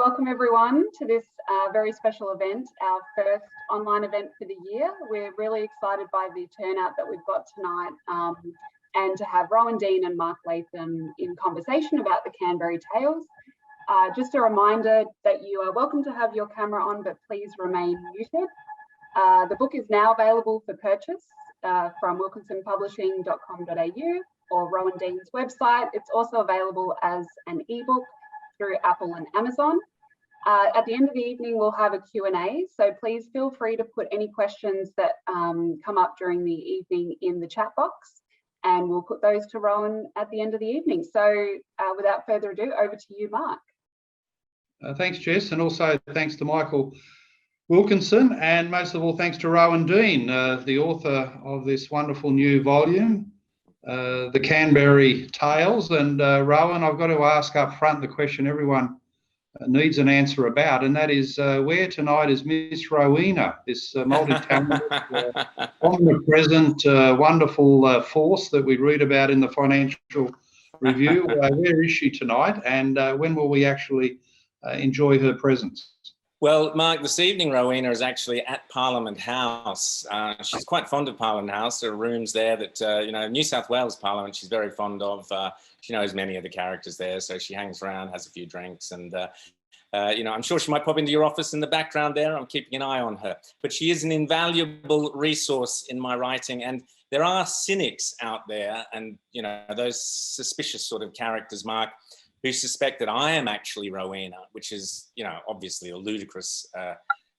welcome everyone to this very special event, our first online event for the year. We're really excited by the turnout that we've got tonight and to have Rowan Dean and Mark Latham in conversation about the Canberry Tales. Just a reminder that you are welcome to have your camera on, but please remain muted. The book is now available for purchase from wilkinsonpublishing.com.au or Rowan Dean's website. It's also available as an ebook through Apple and Amazon. At the end of the evening, we'll have a Q&A, so please feel free to put any questions that come up during the evening in the chat box, and we'll put those to Rowan at the end of the evening. So without further ado, over to you, Mark. Thanks, Jess, and also thanks to Michael Wilkinson, and most of all, thanks to Rowan Dean, the author of this wonderful new volume, the Canberry Tales. And Rowan, I've got to ask up front the question everyone needs an answer about, and that is where tonight is Miss Rowena, this multi-talented, omnipresent, wonderful force that we read about in the Financial Review. Where is she tonight, and when will we actually enjoy her presence? Well, Mark, this evening Rowena is actually at Parliament House. She's quite fond of Parliament House. There are rooms there that, New South Wales Parliament she's very fond of. She knows many of the characters there, so she hangs around, has a few drinks, and, I'm sure she might pop into your office in the background there. I'm keeping an eye on her. But she is an invaluable resource in my writing, and there are cynics out there and, those suspicious sort of characters, Mark, who suspect that I am actually Rowena, which is, obviously a ludicrous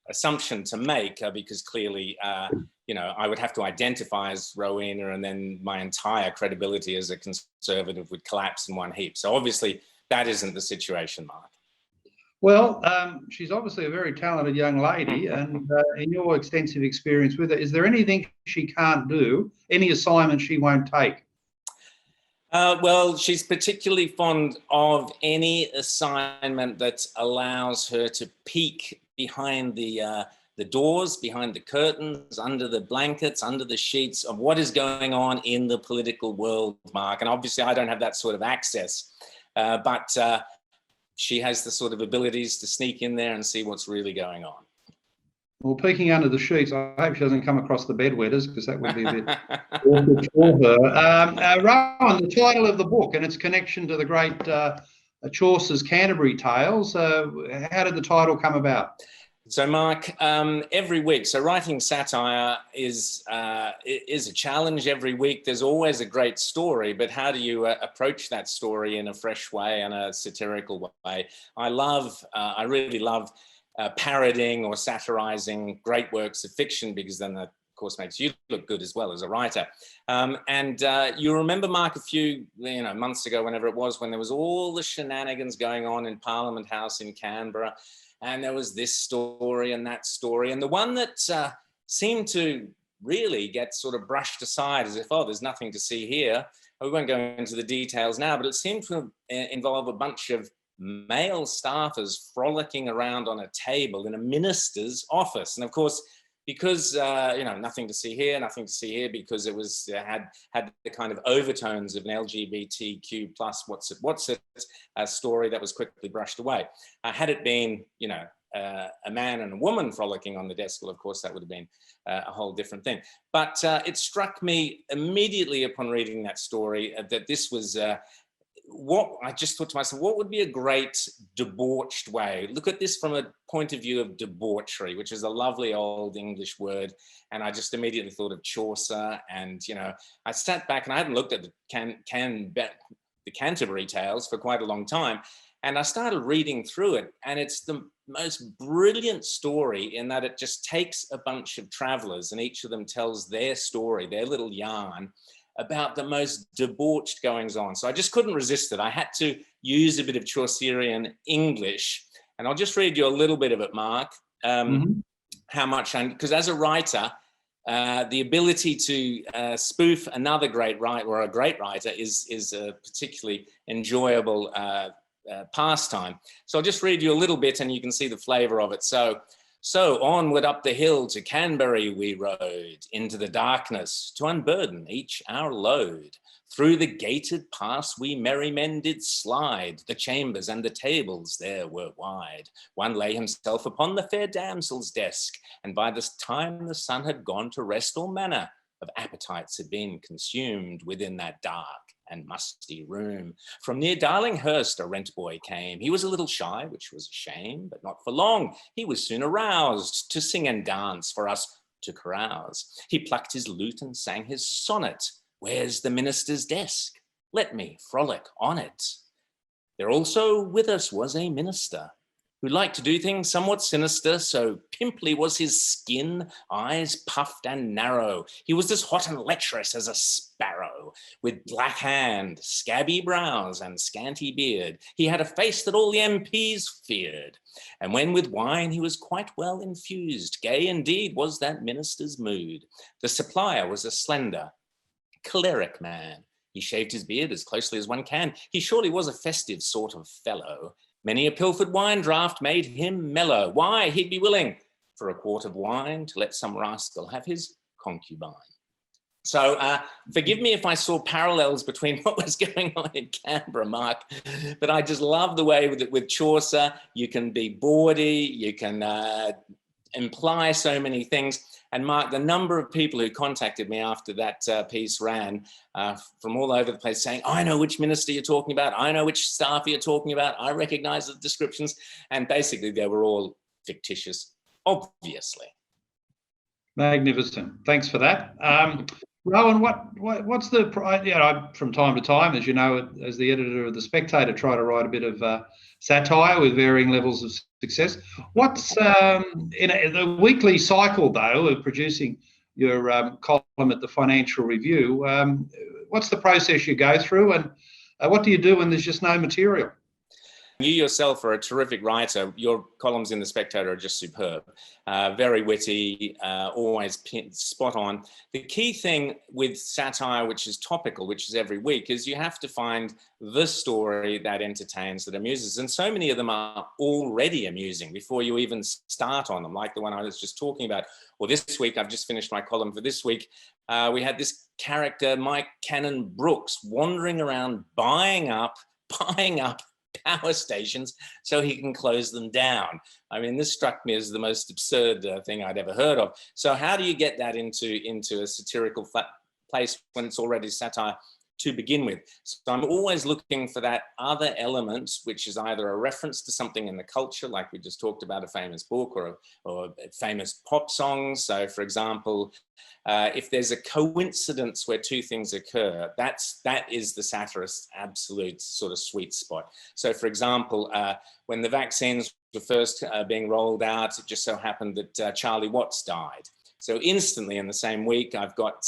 assumption to make because clearly, I would have to identify as Rowena and then my entire credibility as a conservative would collapse in one heap. So obviously that isn't the situation, Mark. Well, she's obviously a very talented young lady, and in your extensive experience with her, is there anything she can't do, any assignment she won't take? Well, she's particularly fond of any assignment that allows her to peek behind the doors, behind the curtains, under the blankets, under the sheets of what is going on in the political world, Mark. And obviously I don't have that sort of access, but she has the sort of abilities to sneak in there and see what's really going on. Well, peeking under the sheets, I hope she doesn't come across the bedwetters, because that would be a bit awkward for her. Rowan, the title of the book and its connection to the great Chaucer's Canterbury Tales, how did the title come about? So, Mark, every week, so writing satire is a challenge every week. There's always a great story, but how do you approach that story in a fresh way and a satirical way? I really love parodying or satirizing great works of fiction, because then that, of course, makes you look good as well as a writer. You remember, Mark, a few months ago, whenever it was, when there was all the shenanigans going on in Parliament House in Canberra, and there was this story and that story, and the one that seemed to really get sort of brushed aside as if, oh, there's nothing to see here. We won't go into the details now, but it seemed to involve a bunch of male staffers frolicking around on a table in a minister's office. And of course, because nothing to see here, because it was had the kind of overtones of an LGBTQ plus what's it story that was quickly brushed away. Had it been a man and a woman frolicking on the desk, well, of course that would have been a whole different thing. But it struck me immediately upon reading that story that this was what I just thought to myself, what would be a great debauched way? Look at this from a point of view of debauchery, which is a lovely old English word. And I just immediately thought of Chaucer. And, I sat back and I hadn't looked at the Canterbury Tales for quite a long time. And I started reading through it. And it's the most brilliant story in that it just takes a bunch of travelers and each of them tells their story, their little yarn, about the most debauched goings on. So I just couldn't resist it. I had to use a bit of Chaucerian English. And I'll just read you a little bit of it, Mark. How much, because as a writer, the ability to spoof another great writer or a great writer is a particularly enjoyable pastime. So I'll just read you a little bit and you can see the flavor of it. So onward up the hill to Canberry we rode, into the darkness to unburden each our load. Through the gated pass we merry men did slide, the chambers and the tables there were wide. One lay himself upon the fair damsel's desk, and by this time the sun had gone to rest, all manner of appetites had been consumed within that dark and musty room. From near Darlinghurst a rent boy came. He was a little shy, which was a shame, but not for long. He was soon aroused to sing and dance, for us to carouse. He plucked his lute and sang his sonnet. Where's the minister's desk? Let me frolic on it. There also with us was a minister who liked to do things somewhat sinister, so pimply was his skin, eyes puffed and narrow. He was as hot and lecherous as a sparrow, with black hand, scabby brows and scanty beard. He had a face that all the MPs feared. And when with wine he was quite well infused, gay indeed was that minister's mood. The supplier was a slender, choleric man. He shaved his beard as closely as one can. He surely was a festive sort of fellow. Many a pilfered wine draught made him mellow. Why, he'd be willing for a quart of wine to let some rascal have his concubine. So forgive me if I saw parallels between what was going on in Canberra, Mark, but I just love the way with Chaucer, you can be bawdy, you can imply so many things. And Mark, the number of people who contacted me after that piece ran from all over the place saying, I know which minister you're talking about. I know which staff you're talking about. I recognize the descriptions. And basically they were all fictitious, obviously. Magnificent. Thanks for that. Rowan, what's the, from time to time, as you know, as the editor of The Spectator, try to write a bit of satire with varying levels of success. What's in the weekly cycle, though, of producing your column at the Financial Review, what's the process you go through, and what do you do when there's just no material? You yourself are a terrific writer. Your columns in The Spectator are just superb. Very witty, always spot on. The key thing with satire, which is topical, which is every week, is you have to find the story that entertains, that amuses. And so many of them are already amusing before you even start on them, like the one I was just talking about. Well, this week, I've just finished my column for this week. We had this character, Mike Cannon Brooks, wandering around buying up power stations so he can close them down. I mean, this struck me as the most absurd thing I'd ever heard of. So how do you get that into a satirical place when it's already satire to begin with? So I'm always looking for that other element, which is either a reference to something in the culture, like we just talked about a famous book or famous pop songs. So for example, if there's a coincidence where two things occur, that is the satirist's absolute sort of sweet spot. So for example, when the vaccines were first being rolled out, it just so happened that Charlie Watts died. So instantly in the same week, I've got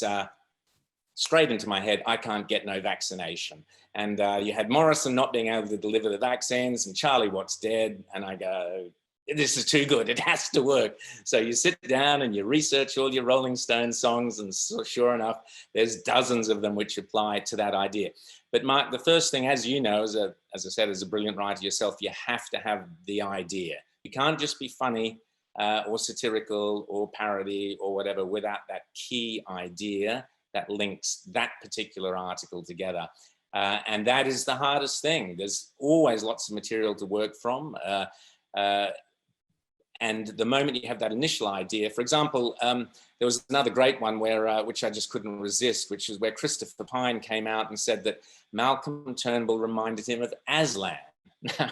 straight into my head, I can't get no vaccination. And you had Morrison not being able to deliver the vaccines and Charlie Watts dead. And I go, this is too good, it has to work. So you sit down and you research all your Rolling Stones songs, and sure enough, there's dozens of them which apply to that idea. But Mark, the first thing, as you know, as I said, as a brilliant writer yourself, you have to have the idea. You can't just be funny or satirical or parody or whatever without that key idea that links that particular article together. And that is the hardest thing. There's always lots of material to work from. And the moment you have that initial idea, for example, there was another great one where, which I just couldn't resist, which is where Christopher Pine came out and said that Malcolm Turnbull reminded him of Aslan. Now,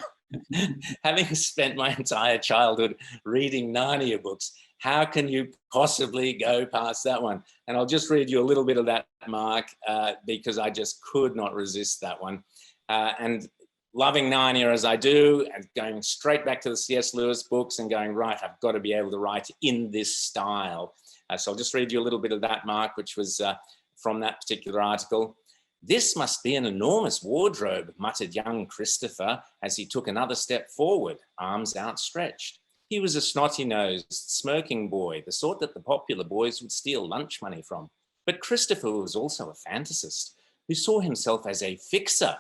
having spent my entire childhood reading Narnia books, how can you possibly go past that one? And I'll just read you a little bit of that, Mark, because I just could not resist that one. And loving Narnia as I do, and going straight back to the C.S. Lewis books and going, right, I've got to be able to write in this style. So I'll just read you a little bit of that, Mark, which was from that particular article. This must be an enormous wardrobe, muttered young Christopher as he took another step forward, arms outstretched. He was a snotty-nosed, smirking boy, the sort that the popular boys would steal lunch money from. But Christopher was also a fantasist who saw himself as a fixer,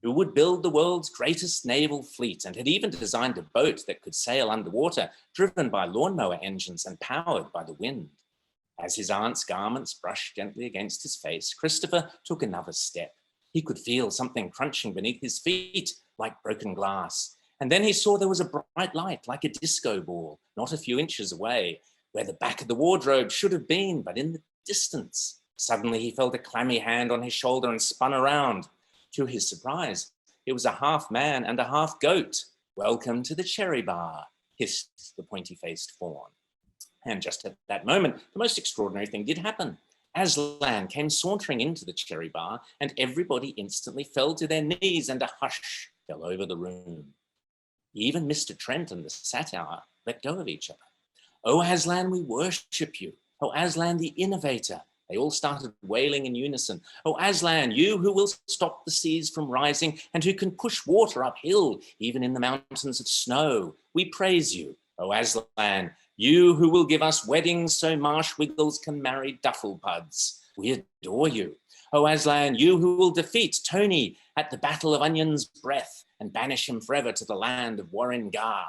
who would build the world's greatest naval fleet and had even designed a boat that could sail underwater, driven by lawnmower engines and powered by the wind. As his aunt's garments brushed gently against his face, Christopher took another step. He could feel something crunching beneath his feet like broken glass. And then he saw there was a bright light like a disco ball, not a few inches away, where the back of the wardrobe should have been, but in the distance. Suddenly he felt a clammy hand on his shoulder and spun around. To his surprise, it was a half man and a half goat. "Welcome to the cherry bar," hissed the pointy-faced fawn. And just at that moment, the most extraordinary thing did happen. Aslan came sauntering into the cherry bar, and everybody instantly fell to their knees, and a hush fell over the room. Even Mr. Trent and the Satire let go of each other. "Oh, Aslan, we worship you. Oh, Aslan, the innovator." They all started wailing in unison. "Oh, Aslan, you who will stop the seas from rising and who can push water uphill, even in the mountains of snow, we praise you. Oh, Aslan, you who will give us weddings so marsh wiggles can marry dufflepuds, we adore you. Oh, Aslan, you who will defeat Tony at the Battle of Onion's Breath and banish him forever to the land of Warrengar."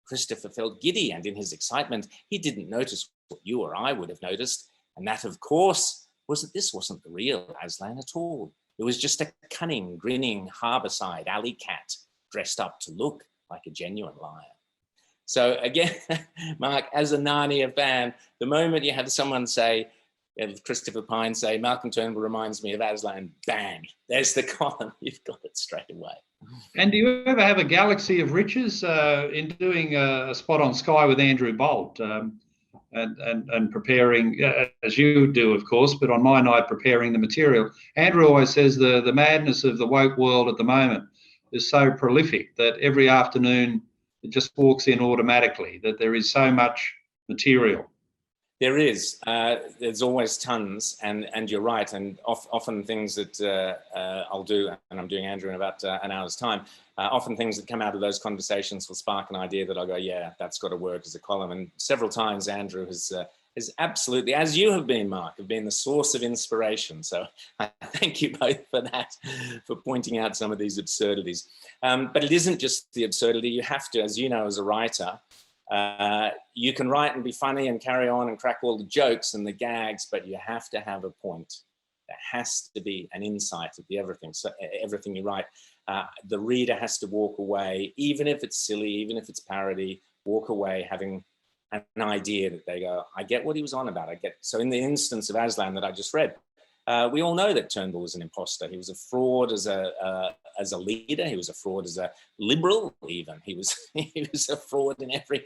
Christopher felt giddy, and in his excitement, he didn't notice what you or I would have noticed. And that, of course, was that this wasn't the real Aslan at all. It was just a cunning, grinning, harbourside alley cat dressed up to look like a genuine lion. So again, Mark, as a Narnia fan, the moment you have someone say, Christopher Pine say, "Malcolm Turnbull reminds me of Aslan," bang, there's the column. You've got it straight away. And do you ever have a galaxy of riches in doing a spot on Sky with Andrew Bolt? And preparing, as you do, of course, but on my night preparing the material. Andrew always says the madness of the woke world at the moment is so prolific that every afternoon it just walks in automatically, that there is so much material. There is. There's always tons, and you're right. And often things that I'll do, and I'm doing Andrew in about an hour's time, often things that come out of those conversations will spark an idea that I'll go, yeah, that's got to work as a column. And several times Andrew has absolutely, as you have been, Mark, have been the source of inspiration. So I thank you both for that, for pointing out some of these absurdities. But it isn't just the absurdity. You have to, as you know, as a writer, you can write and be funny and carry on and crack all the jokes and the gags, but you have to have a point. There has to be an insight of the everything. So everything you write, the reader has to walk away, even if it's silly, even if it's parody, walk away having an idea that they go, I get what he was on about. I get. So in the instance of Aslan that I just read, we all know that Turnbull was an imposter. He was a fraud as a leader. He was a fraud as a liberal. Even he was a fraud in every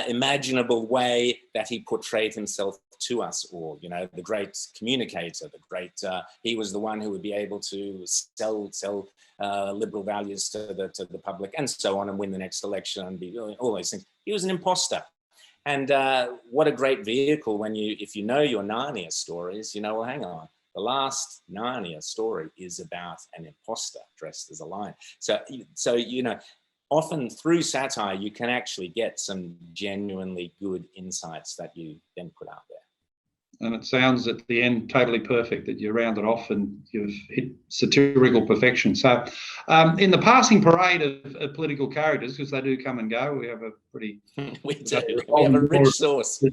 imaginable way that he portrayed himself to us all. You know, the great communicator, the great. He was the one who would be able to sell liberal values to the public and so on, and win the next election and be all those things. He was an imposter. And what a great vehicle when if you know your Narnia stories, you know, well, hang on. The last Narnia story is about an imposter dressed as a lion. So you know, often through satire, you can actually get some genuinely good insights that you then put out there. And it sounds at the end totally perfect that you rounded off and you've hit satirical perfection. So in the passing parade of political characters, because they do come and go, we have a pretty... we do. We have a rich source.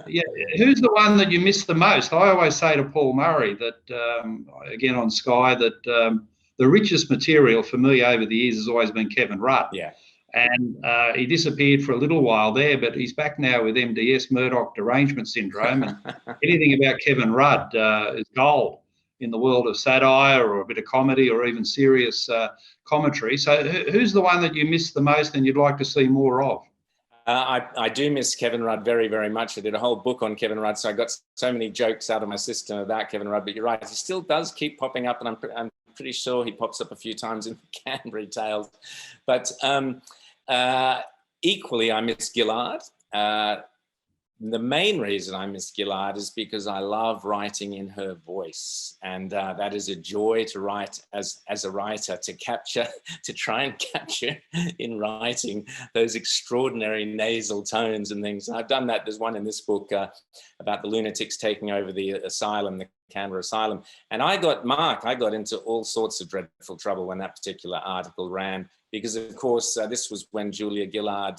Yeah. Who's the one that you miss the most? I always say to Paul Murray that, again on Sky, that the richest material for me over the years has always been Kevin Rudd. Yeah. And he disappeared for a little while there, but he's back now with MDS, Murdoch derangement syndrome. And anything about Kevin Rudd is gold in the world of satire or a bit of comedy or even serious commentary. So who's the one that you miss the most and you'd like to see more of? I do miss Kevin Rudd very, very much. I did a whole book on Kevin Rudd, so I got so many jokes out of my system about Kevin Rudd. But you're right, he still does keep popping up, and I'm pretty sure he pops up a few times in Canberry Tales. But equally, I miss Gillard. The main reason I miss Gillard is because I love writing in her voice, and that is a joy to write as a writer, to try and capture in writing those extraordinary nasal tones and things. And I've done that. There's one in this book about the lunatics taking over the asylum, the Canberra asylum. And I got into all sorts of dreadful trouble when that particular article ran, because of course this was when Julia Gillard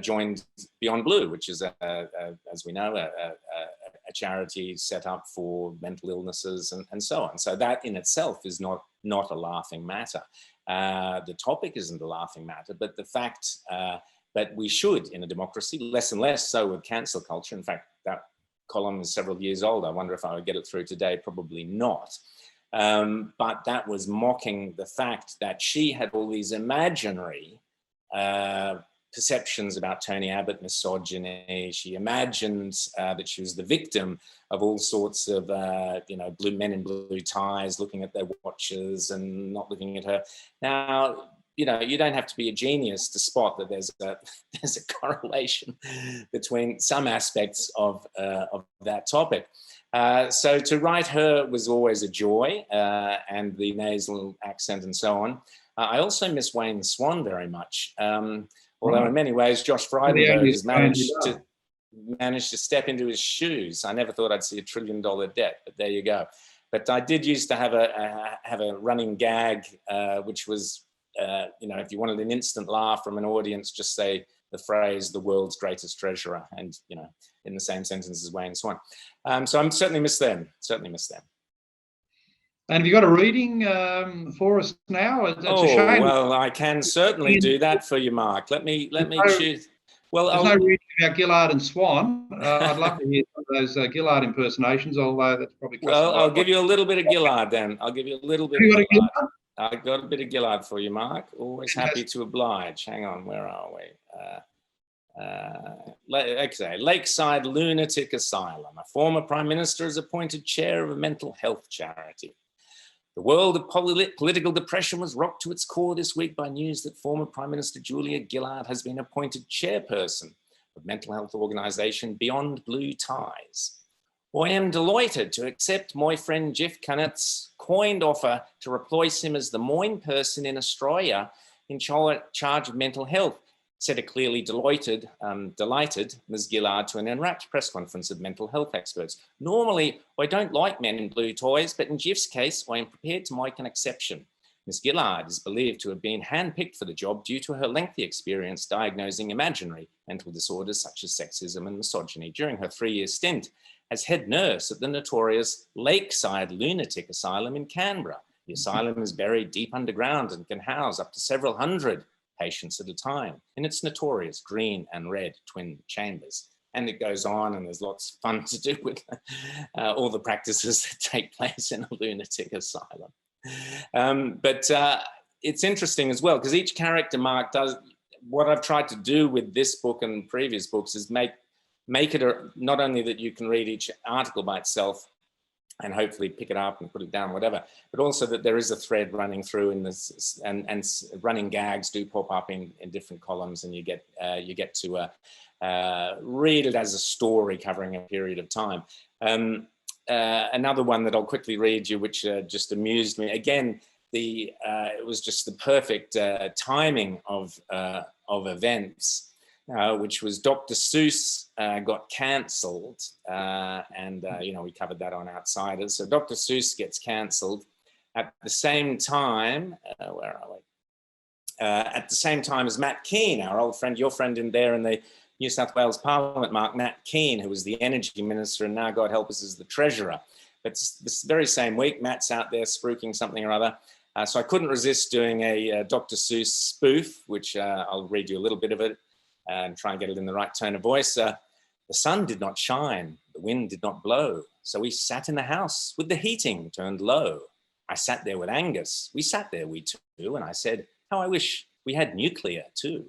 joined Beyond Blue, which is, as we know, a charity set up for mental illnesses and so on. So that in itself is not a laughing matter. The topic isn't a laughing matter, but the fact that we should, in a democracy, less and less so with cancel culture. In fact, that column is several years old. I wonder if I would get it through today, probably not. But that was mocking the fact that she had all these imaginary perceptions about Tony Abbott, misogyny. She imagined that she was the victim of all sorts of, blue men in blue ties looking at their watches and not looking at her. Now, you don't have to be a genius to spot that there's a correlation between some aspects of that topic. So to write her was always a joy, and the nasal accent and so on. I also miss Wayne Swan very much. Although in many ways, Josh Frydenberg has managed to step into his shoes. I never thought I'd see $1 trillion debt, but there you go. But I did used to have a running gag, which was, if you wanted an instant laugh from an audience, just say the phrase, the world's greatest treasurer, and, in the same sentence as Wayne Swan. So I'm certainly miss them, And have you got a reading for us now? It's a shame. Well, I can certainly do that for you, Mark. Let me choose. Well, there's no reading about Gillard and Swan. I'd love to hear some of those Gillard impersonations, although that's probably... Well, I'll give you a little bit of Gillard then. I'll give you a little bit of Gillard. I got a bit of Gillard for you, Mark. Always happy to oblige. Hang on, where are we? Okay, Lakeside Lunatic Asylum. A former Prime Minister is appointed chair of a mental health charity. The world of political depression was rocked to its core this week by news that former Prime Minister Julia Gillard has been appointed chairperson of mental health organisation Beyond Blue Ties. I am delighted to accept my friend Jeff Cannett's coined offer to replace him as the main person in Australia in charge of mental health, said a clearly delighted Ms. Gillard to an enwrapped press conference of mental health experts. Normally, I don't like men in blue ties, but in Jeff's case, I am prepared to make an exception. Ms. Gillard is believed to have been handpicked for the job due to her lengthy experience diagnosing imaginary mental disorders such as sexism and misogyny during her 3-year stint as head nurse at the notorious Lakeside Lunatic Asylum in Canberra. The asylum is buried deep underground and can house up to several hundred patients at a time in its notorious green and red twin chambers. And it goes on, and there's lots of fun to do with all the practices that take place in a lunatic asylum. But it's interesting as well, because each character, Mark, does what I've tried to do with this book and previous books is make it not only that you can read each article by itself and hopefully pick it up and put it down, whatever, but also that there is a thread running through in this, and running gags do pop up in different columns, and you get to read it as a story covering a period of time. Another one that I'll quickly read you, which just amused me. Again, it was just the perfect timing of events. Which was Dr Seuss got cancelled, and we covered that on Outsiders. So Dr Seuss gets cancelled at the same time. Where are we? At the same time as Matt Keane, our old friend, your friend in the New South Wales Parliament, Mark, Matt Keane, who was the Energy Minister and now, God help us, is the Treasurer. But this very same week, Matt's out there spruiking something or other. So I couldn't resist doing a Dr Seuss spoof, which I'll read you a little bit of it and try and get it in the right tone of voice. The sun did not shine, the wind did not blow, so we sat in the house with the heating turned low. I sat there with Angus, we sat there, we two, and I said, how I wish we had nuclear too.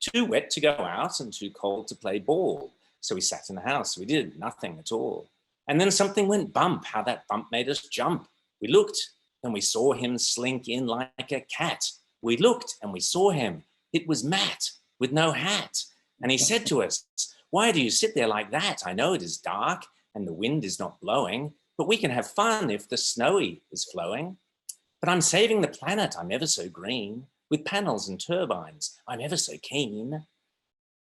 Too wet to go out and too cold to play ball, so we sat in the house, we did nothing at all. And then something went bump, how that bump made us jump. We looked, and we saw him slink in like a cat. We looked, and we saw him, it was Matt, with no hat. And he said to us, why do you sit there like that? I know it is dark and the wind is not blowing, but we can have fun if the snowy is flowing. But I'm saving the planet, I'm ever so green, with panels and turbines, I'm ever so keen.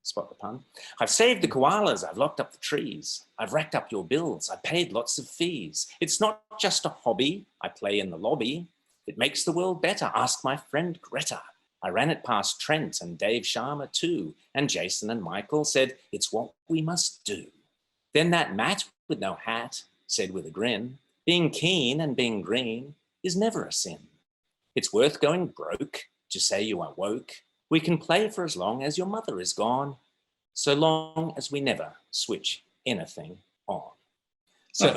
Spot the pun. I've saved the koalas, I've locked up the trees, I've racked up your bills, I've paid lots of fees. It's not just a hobby, I play in the lobby. It makes the world better, ask my friend Greta. I ran it past Trent and Dave Sharma too, and Jason and Michael said, it's what we must do. Then that Matt with no hat, said with a grin. Being keen and being green is never a sin. It's worth going broke to say you are woke. We can play for as long as your mother is gone, so long as we never switch anything on. So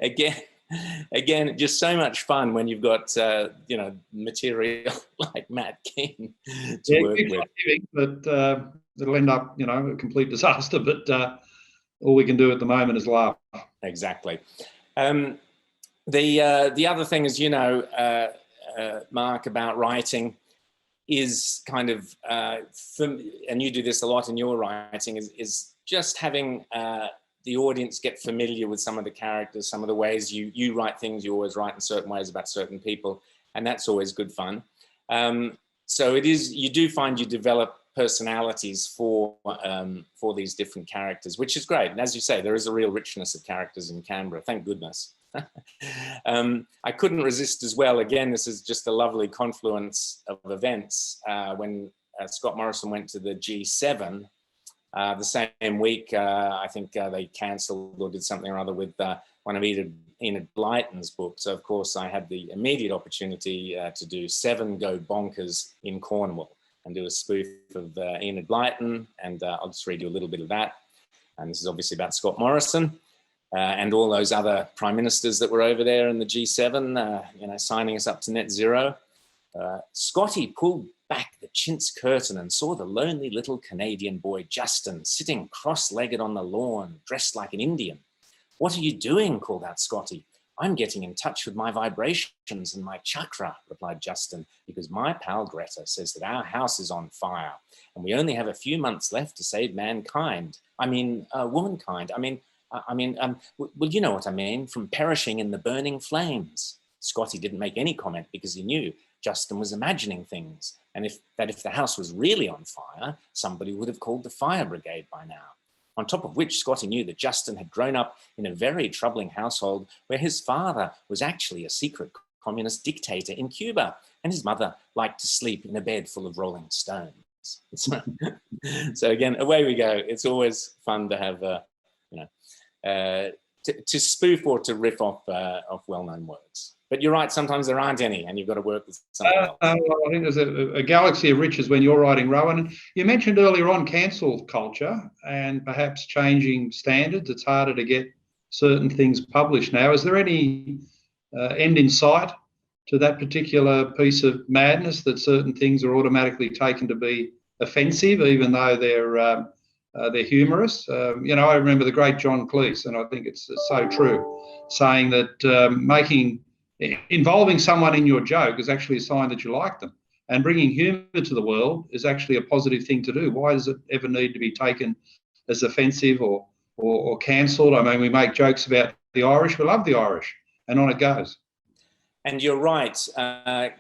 again, just so much fun when you've got material like Matt Keane to work with. But it'll end up, a complete disaster. But all we can do at the moment is laugh. Exactly. The other thing is, Mark, about writing is kind of, and you do this a lot in your writing, is just having the audience get familiar with some of the characters, some of the ways you write things. You always write in certain ways about certain people, and that's always good fun. So you do find you develop personalities for these different characters, which is great. And as you say, there is a real richness of characters in Canberra, thank goodness. I couldn't resist as well. Again, this is just a lovely confluence of events. When Scott Morrison went to the G7, the same week, I think they cancelled or did something or other with one of Enid Blyton's books. So of course, I had the immediate opportunity to do 7 Go Bonkers in Cornwall and do a spoof of Enid Blyton. And I'll just read you a little bit of that. And this is obviously about Scott Morrison. And all those other prime ministers that were over there in the G7, signing us up to net zero. Scotty pulled back the chintz curtain and saw the lonely little Canadian boy, Justin, sitting cross-legged on the lawn, dressed like an Indian. "What are you doing?" called out Scotty. "I'm getting in touch with my vibrations and my chakra," replied Justin, "because my pal Greta says that our house is on fire and we only have a few months left to save mankind. Womankind. Well, you know what I mean, from perishing in the burning flames." Scotty didn't make any comment because he knew Justin was imagining things, and if the house was really on fire, somebody would have called the fire brigade by now. On top of which, Scotty knew that Justin had grown up in a very troubling household where his father was actually a secret communist dictator in Cuba, and his mother liked to sleep in a bed full of Rolling Stones. So again, away we go. It's always fun to have to spoof or to riff off well-known works. But you're right, sometimes there aren't any, and you've got to work with something else. I think there's a galaxy of riches when you're writing, Rowan. You mentioned earlier on cancel culture and perhaps changing standards. It's harder to get certain things published now. Is there any end in sight to that particular piece of madness, that certain things are automatically taken to be offensive, even though they're humorous? I remember the great John Cleese, and I think it's so true, saying that involving someone in your joke is actually a sign that you like them, and bringing humour to the world is actually a positive thing to do. Why does it ever need to be taken as offensive or cancelled? I mean, we make jokes about the Irish. We love the Irish, and on it goes. And you're right,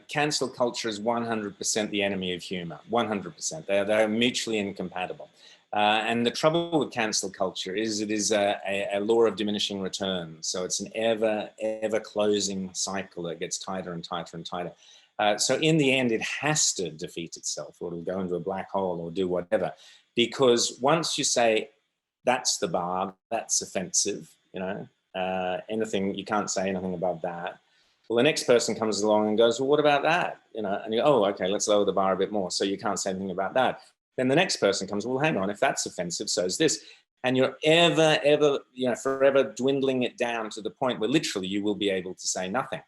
cancel culture is 100% the enemy of humour, 100%. They're mutually incompatible. And the trouble with cancel culture is it is a law of diminishing returns. So it's an ever closing cycle that gets tighter and tighter and tighter. So in the end, it has to defeat itself, or it'll go into a black hole or do whatever. Because once you say, that's the bar, that's offensive, anything, you can't say anything about that. Well, the next person comes along and goes, well, what about that? And you go, oh, okay, let's lower the bar a bit more. So you can't say anything about that. Then the next person comes, well, hang on, if that's offensive, so is this. And you're forever dwindling it down to the point where literally you will be able to say nothing.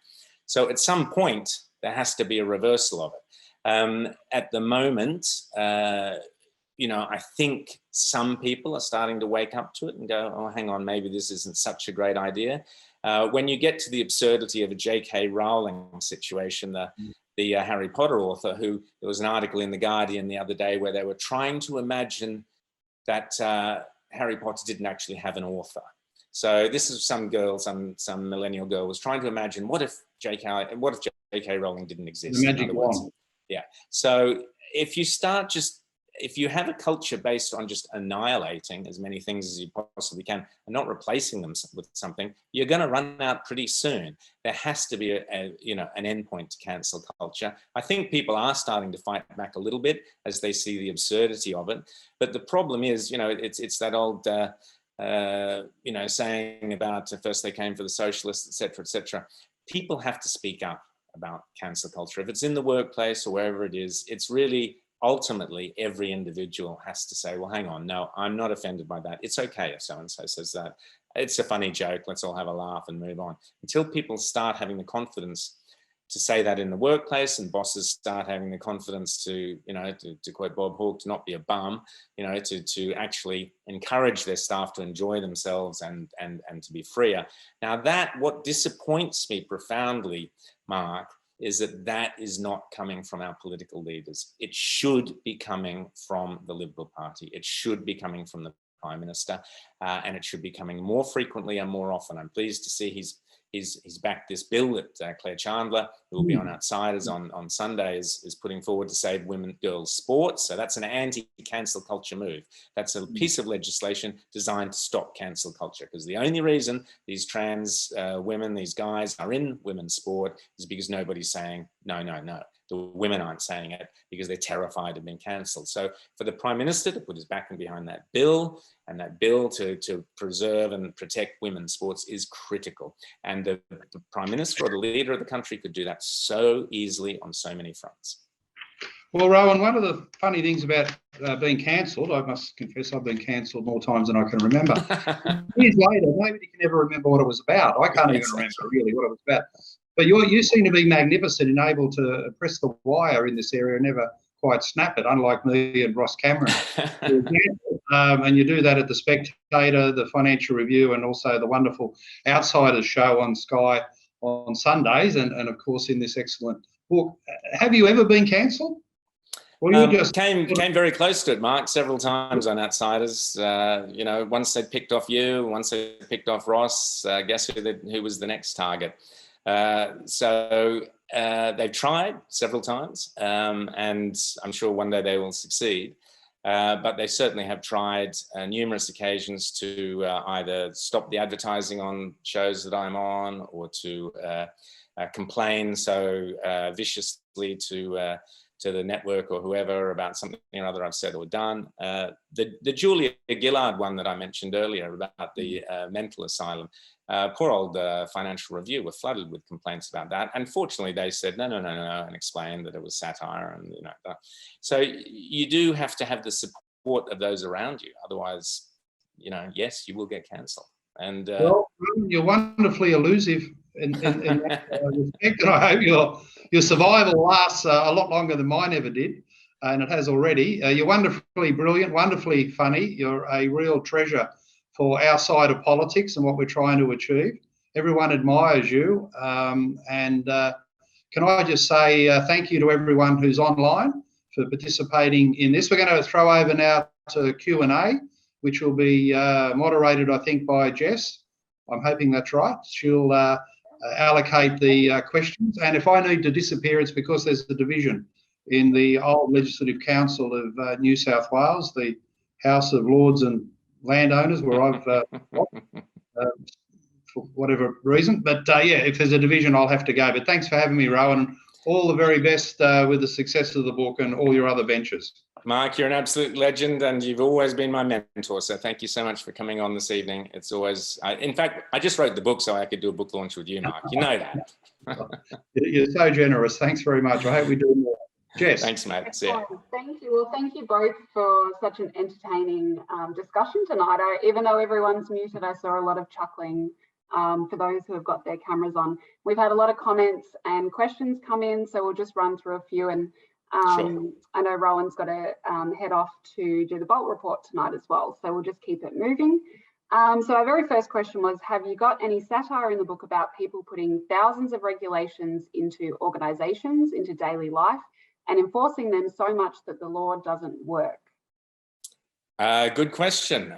So at some point, there has to be a reversal of it. At the moment, I think some people are starting to wake up to it and go, oh, hang on, maybe this isn't such a great idea. When you get to the absurdity of a J.K. Rowling situation, the Harry Potter author, there was an article in The Guardian the other day where they were trying to imagine that Harry Potter didn't actually have an author. So this is some girl, some millennial girl was trying to imagine, what if J.K. Rowling didn't exist? The magic wand. Yeah. So if you have a culture based on just annihilating as many things as you possibly can and not replacing them with something, you're going to run out pretty soon. There has to be an end point to cancel culture. I think people are starting to fight back a little bit as they see the absurdity of it. But the problem is, it's that old you know, saying about first they came for the socialists, etc., etc. People have to speak up about cancel culture. If it's in the workplace or wherever it is, it's really ultimately every individual has to say, well, hang on, no, I'm not offended by that. It's okay if so-and-so says that. It's a funny joke. Let's all have a laugh and move on. Until people start having the confidence to say that in the workplace, and bosses start having the confidence to, you know, to quote Bob Hawke, to not be a bum, you know, to actually encourage their staff to enjoy themselves and to be freer. Now what disappoints me profoundly, Mark, is that is not coming from our political leaders. It should be coming from the Liberal Party. It should be coming from the Prime Minister, and it should be coming more frequently and more often. I'm pleased to see he's backed this bill that Claire Chandler, who will be on Outsiders on Sunday, is putting forward to save girls' sports. So that's an anti-cancel culture move. That's a piece of legislation designed to stop cancel culture, because the only reason these trans women, these guys are in women's sport is because nobody's saying, no, no, no. The women aren't saying it because they're terrified of being cancelled. So for the Prime Minister to put his backing behind that bill, and that bill to preserve and protect women's sports, is critical. And the Prime Minister or the leader of the country could do that so easily on so many fronts. Well, Rowan, one of the funny things about being cancelled, I must confess I've been cancelled more times than I can remember. Years later, nobody can ever remember what it was about. I can't even remember really what it was about. But you seem to be magnificent and able to press the wire in this area and never quite snap it, unlike me and Ross Cameron. And you do that at The Spectator, the Financial Review, and also the wonderful Outsiders show on Sky on Sundays, and of course in this excellent book. Have you ever been cancelled? Or you just came very close to it, Mark, several times on Outsiders. You know, once they picked off you, once they picked off Ross. Guess who was the next target? So they've tried several times, and I'm sure one day they will succeed. But they certainly have tried numerous occasions to either stop the advertising on shows that I'm on, or to complain so viciously to the network or whoever about something or other I've said or done. The Julia Gillard one that I mentioned earlier about the mental asylum, poor old Financial Review were flooded with complaints about that. Unfortunately, they said no, and explained that it was satire, and you know. So you do have to have the support of those around you, otherwise, you know, yes, you will get cancelled. And well, you're wonderfully elusive in that respect, and I hope your survival lasts a lot longer than mine ever did, and it has already. You're wonderfully brilliant, wonderfully funny. You're a real treasure for our side of politics and what we're trying to achieve. Everyone admires you, and can I just say thank you to everyone who's online for participating in this. We're going to throw over now to Q&A, which will be moderated, I think, by Jess. I'm hoping that's right. She'll allocate the questions. And if I need to disappear, it's because there's a division in the old Legislative Council of New South Wales, the House of Lords and Landowners, where I've for whatever reason. But yeah, if there's a division, I'll have to go. But thanks for having me, Rowan. All the very best with the success of the book and all your other ventures. Mark, you're an absolute legend, and you've always been my mentor. So thank you so much for coming on this evening. It's always, in fact, I just wrote the book so I could do a book launch with you, Mark. You know that. You're so generous. Thanks very much. I hope we do more. Jess. Thanks, mate. See ya. Thank you. Well, thank you both for such an entertaining discussion tonight. Even though everyone's muted, I saw a lot of chuckling for those who have got their cameras on. We've had a lot of comments and questions come in, so we'll just run through a few. And Sure. I know Rowan's got to head off to do the Bolt report tonight as well, so we'll just keep it moving. So our very first question was, have you got any satire in the book about people putting thousands of regulations into organisations, into daily life, and enforcing them so much that the law doesn't work? Good question.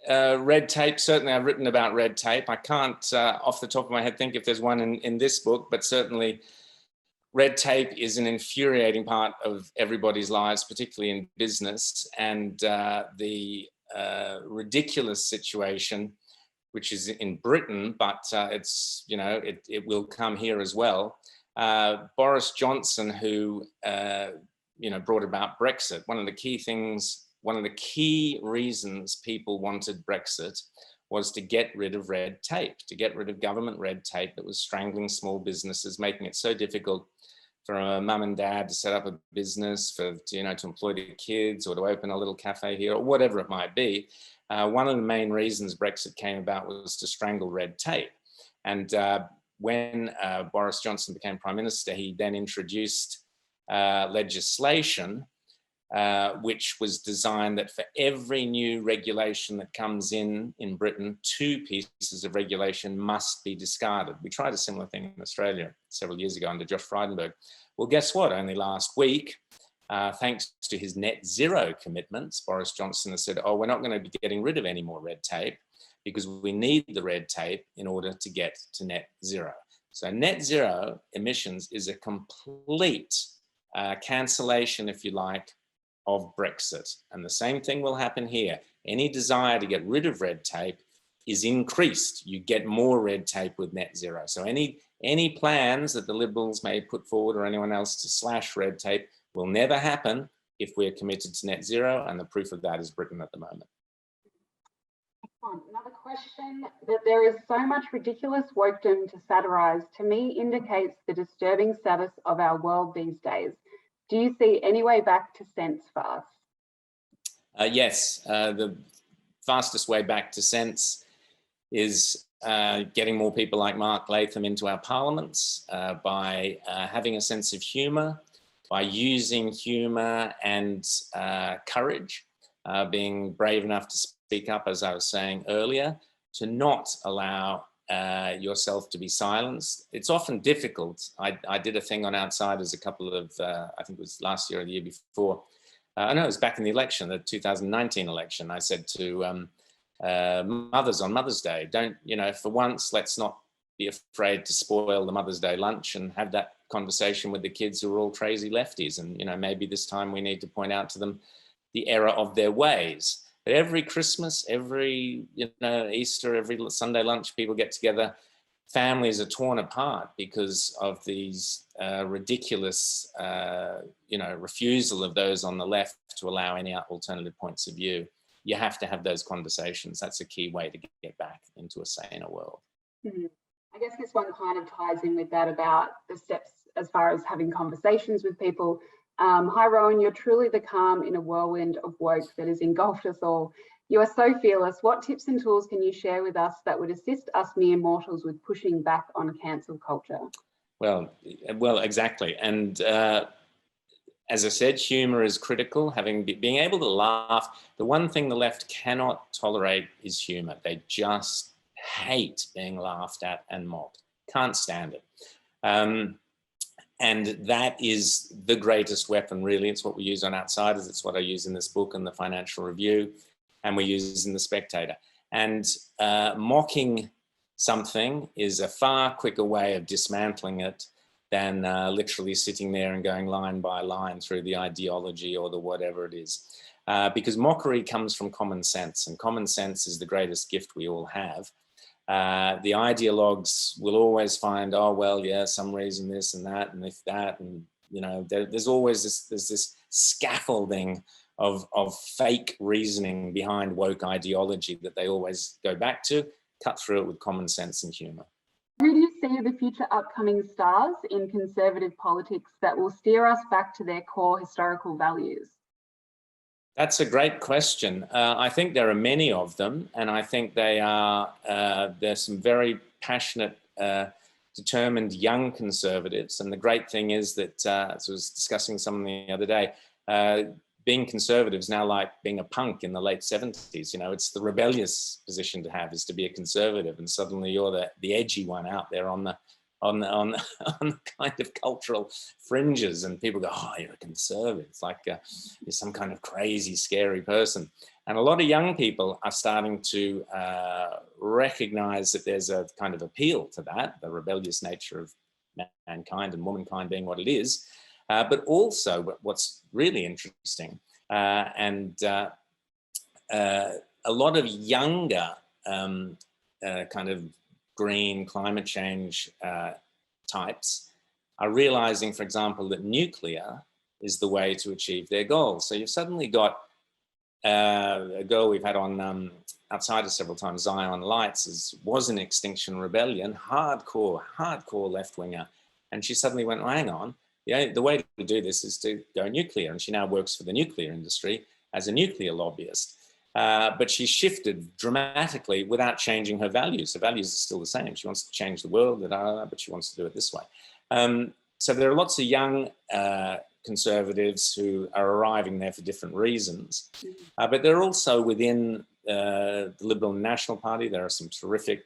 Red tape, certainly I've written about red tape. I can't, off the top of my head, think if there's one in this book, but certainly red tape is an infuriating part of everybody's lives, particularly in business. And the ridiculous situation, which is in Britain, but it's, you know, it will come here as well. Boris Johnson, who, you know, brought about Brexit, one of the key things one of the key reasons people wanted Brexit was to get rid of red tape, to get rid of government red tape that was strangling small businesses, making it so difficult for a mum and dad to set up a business, for to employ the kids or to open a little cafe here or whatever it might be. One of the main reasons Brexit came about was to strangle red tape. And when Boris Johnson became Prime Minister, he then introduced legislation which was designed that for every new regulation that comes in Britain, 2 pieces of regulation must be discarded. We tried a similar thing in Australia several years ago under Josh Frydenberg. Well, guess what? Only last week, thanks to his net zero commitments, Boris Johnson has said, oh, we're not going to be getting rid of any more red tape because we need the red tape in order to get to net zero. So net zero emissions is a complete cancellation, if you like, of Brexit. And the same thing will happen here. Any desire to get rid of red tape is increased. You get more red tape with net zero. So any plans that the Liberals may put forward or anyone else to slash red tape will never happen if we're committed to net zero. And the proof of that is Britain at the moment. Another question: that there is so much ridiculous wokedom to satirize, to me indicates the disturbing status of our world these days. Do you see any way back to sense for us? Yes, the fastest way back to sense is getting more people like Mark Latham into our parliaments, by having a sense of humour, by using humour and courage, being brave enough to speak up, as I was saying earlier, to not allow yourself to be silenced. It's often difficult. I did a thing on Outsiders a couple of, I think it was last year or the year before. I know it was back in the election, the 2019 election. I said to mothers on Mother's Day, don't, for once, let's not be afraid to spoil the Mother's Day lunch and have that conversation with the kids who are all crazy lefties. And, maybe this time we need to point out to them the error of their ways. But every Christmas, every Easter, every Sunday lunch, people get together. Families are torn apart because of these ridiculous, refusal of those on the left to allow any alternative points of view. You have to have those conversations. That's a key way to get back into a saner world. Mm-hmm. I guess this one kind of ties in with that about the steps as far as having conversations with people. Hi, Rowan, you're truly the calm in a whirlwind of woke that has engulfed us all. You are so fearless. What tips and tools can you share with us that would assist us mere mortals with pushing back on cancel culture? Well, exactly. And as I said, humour is critical. Being able to laugh. The one thing the left cannot tolerate is humour. They just hate being laughed at and mocked. Can't stand it. And that is the greatest weapon, really. It's what we use on Outsiders. It's what I use in this book and the Financial Review, and we use in the Spectator. And mocking something is a far quicker way of dismantling it than literally sitting there and going line by line through the ideology or the whatever it is. Because mockery comes from common sense, and common sense is the greatest gift we all have. The ideologues will always find, oh, well, yeah, some reason this and that, and if that, and, there's always this scaffolding of fake reasoning behind woke ideology that they always go back to. Cut through it with common sense and humour. Who do you see the future upcoming stars in conservative politics that will steer us back to their core historical values? That's a great question. I think there are many of them, and I think there's some very passionate, determined young conservatives. And the great thing is that, as I was discussing something the other day, being conservative is now like being a punk in the late 70s. It's the rebellious position to have, is to be a conservative, and suddenly you're the edgy one out there on the kind of cultural fringes, and people go, oh, you're a conservative. It's like you're some kind of crazy, scary person. And a lot of young people are starting to recognize that there's a kind of appeal to that, the rebellious nature of mankind and womankind being what it is. But also what's really interesting, and a lot of younger kind of green climate change types are realizing, for example, that nuclear is the way to achieve their goals. So you've suddenly got a girl we've had on Outsiders several times, Zion Lights, was an Extinction Rebellion, hardcore left-winger. And she suddenly went, well, hang on, the way to do this is to go nuclear. And she now works for the nuclear industry as a nuclear lobbyist. But she shifted dramatically without changing her values. Her values are still the same. She wants to change the world, but she wants to do it this way. So there are lots of young conservatives who are arriving there for different reasons. But they're also within the Liberal and National Party. There are some terrific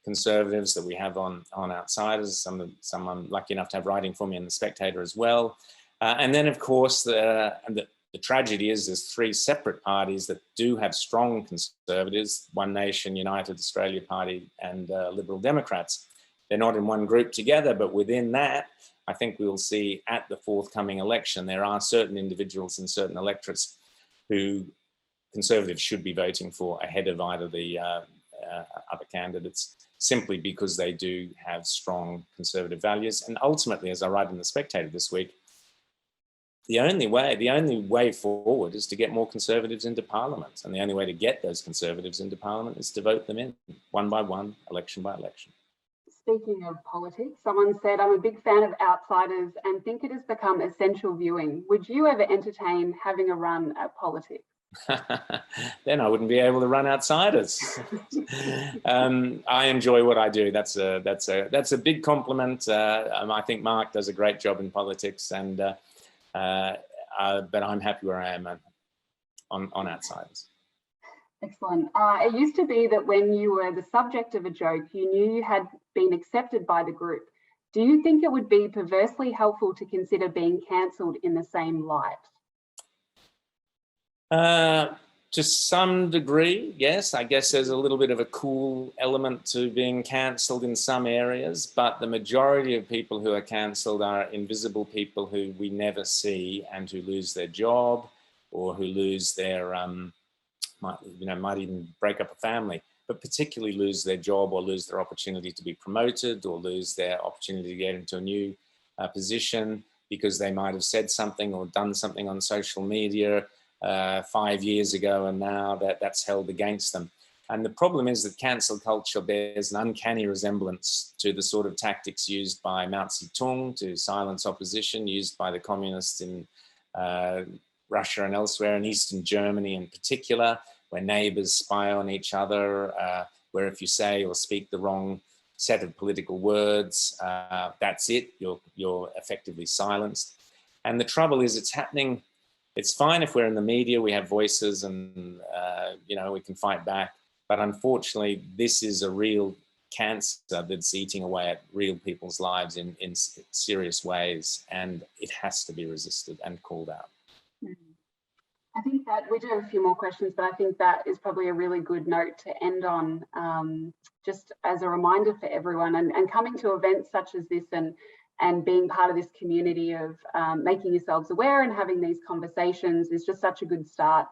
conservatives that we have on Outsiders. Some I'm lucky enough to have writing for me in The Spectator as well. And then, of course, the tragedy is there's three separate parties that do have strong conservatives: One Nation, United Australia Party, and Liberal Democrats. They're not in one group together, but within that, I think we'll see at the forthcoming election, there are certain individuals in certain electorates who Conservatives should be voting for ahead of either the other candidates, simply because they do have strong conservative values. And ultimately, as I write in The Spectator this week, the only way forward is to get more Conservatives into Parliament. And the only way to get those Conservatives into Parliament is to vote them in, one by one, election by election. Speaking of politics, someone said, I'm a big fan of Outsiders and think it has become essential viewing. Would you ever entertain having a run at politics? Then I wouldn't be able to run Outsiders. I enjoy what I do. That's a big compliment. I think Mark does a great job in politics, and but I'm happy where I am on Outsiders. Excellent. It used to be that when you were the subject of a joke, you knew you had been accepted by the group. Do you think it would be perversely helpful to consider being cancelled in the same light? To some degree, yes. I guess there's a little bit of a cool element to being cancelled in some areas, but the majority of people who are cancelled are invisible people who we never see and who lose their job, or who lose their, might even break up a family, but particularly lose their job or lose their opportunity to be promoted or lose their opportunity to get into a new position because they might have said something or done something on social media 5 years ago, and now that's held against them. And the problem is that cancel culture bears an uncanny resemblance to the sort of tactics used by Mao Zedong to silence opposition, used by the communists in Russia and elsewhere, in Eastern Germany in particular, where neighbors spy on each other, where if you say or speak the wrong set of political words, that's it, you're effectively silenced. And the trouble is it's happening. It's fine if we're in the media, we have voices and, we can fight back. But unfortunately, this is a real cancer that's eating away at real people's lives in serious ways. And it has to be resisted and called out. I think that we do have a few more questions, but I think that is probably a really good note to end on, just as a reminder for everyone, and coming to events such as this and being part of this community of making yourselves aware and having these conversations is just such a good start,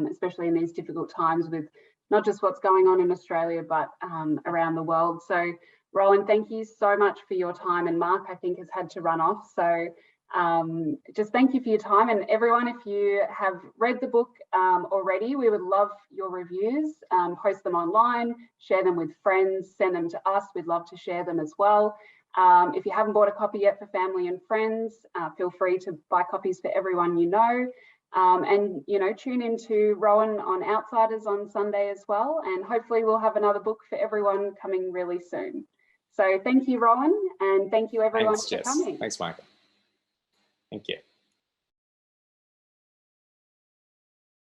especially in these difficult times with not just what's going on in Australia, but around the world. So Rowan, thank you so much for your time. And Mark, I think, has had to run off. So just thank you for your time. And everyone, if you have read the book already, we would love your reviews. Post them online, share them with friends, send them to us. We'd love to share them as well. If you haven't bought a copy yet for family and friends, feel free to buy copies for everyone you know. And, tune into Rowan on Outsiders on Sunday as well. And hopefully we'll have another book for everyone coming really soon. So thank you, Rowan, and thank you everyone for coming. Thanks, Michael. Thank you.